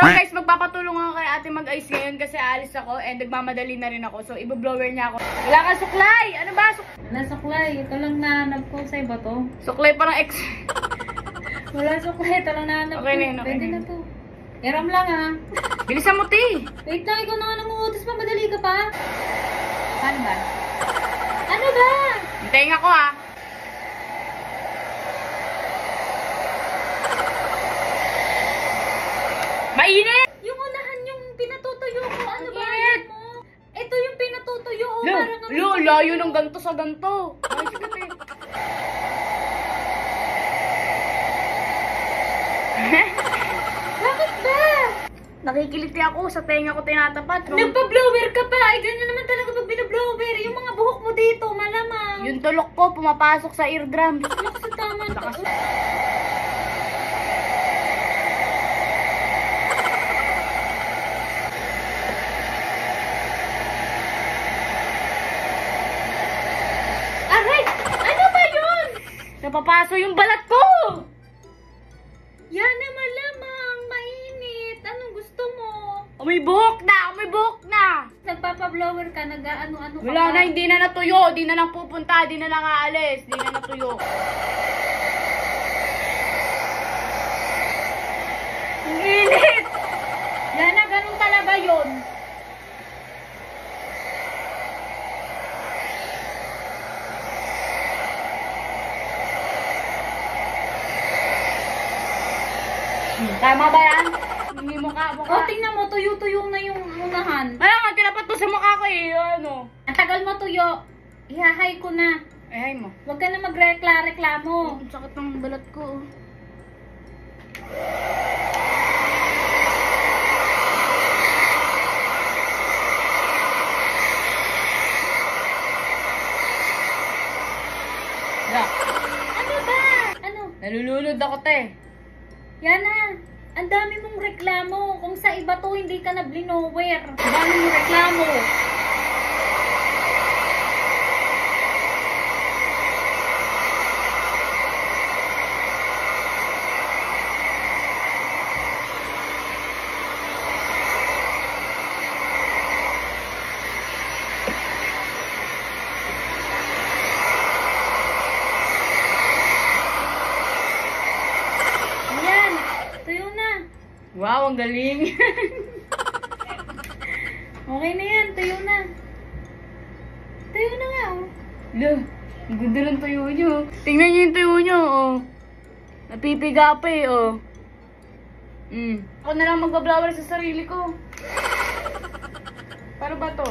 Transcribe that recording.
So guys, magpapatulong ako kay ate mag-ice ngayon kasi aalis ako and nagmamadali na rin ako. So i-blower niya ako. Wala kang suklay! Ano ba? Wala suklay. Ito lang nahanap ko. Sa'yo ba to? Suklay parang ex. Wala suklay. Ito lang nahanap ko. Okay na yun, okay Pwede na na yun. to. Iram lang ha. Bilisan mo, ti! Wait lang, ikaw na nga nangungutos pa. Madali ka pa. Ano ba? Ano ba? Hintayin ako ha. Mainit! Yung unahan yung pinatutuyo ko. Ano ba yan mo? Ito yung pinatutuyo ko. Parang Lo, layo ng ganto sa ganto. Ay, sige, te. Bakit ba? Nakikiliti ako sa tenga ko tinatapat. Nagpa-blower ka pa. Ay, ganyan naman talaga pag binablower. Yung mga buhok mo dito, malamang. Yung tulok ko pumapasok sa eardrum. Look sa tama to. Lakas. Aray! Ano ba yun? Napapaso yung balat ko! Yan na malamang. Mainit. Anong gusto mo? May buhok na! May buhok na! Nagpapa-blower ka, nag-ano-ano ka Wala pa. na, hindi na natuyo. Di na lang pupunta, di na lang aalis. Di na natuyo. Ang init! Yan na, ganun talaga yun. Tama ba yan? Hindi mukha. O, tingnan mo, tuyo-tuyo na yung unahan. Kaya nga, tinapat to sa mukha ko eh. Ano? Ang tagal mo tuyo. Ihahay ko na. Ay, mo. Huwag ka na magreklamo. Ang sakit ng balat ko. Yeah. Ano ba? Ano? Nalulunod ako, te. Yan na. Ang dami mong reklamo. Kung sa iba to, hindi ka na blinower. Ang dami mong reklamo. Ayan. Tuyo na. Wow, ang galing. Okay na yan. Tuyo na. Tuyo na nga, oh. Lo, ang ganda ng tuyo nyo. Tingnan nyo yung tuyo nyo, oh. Napipiga pa eh, oh. Ako na lang magbablower sa sarili ko. Paano ba to?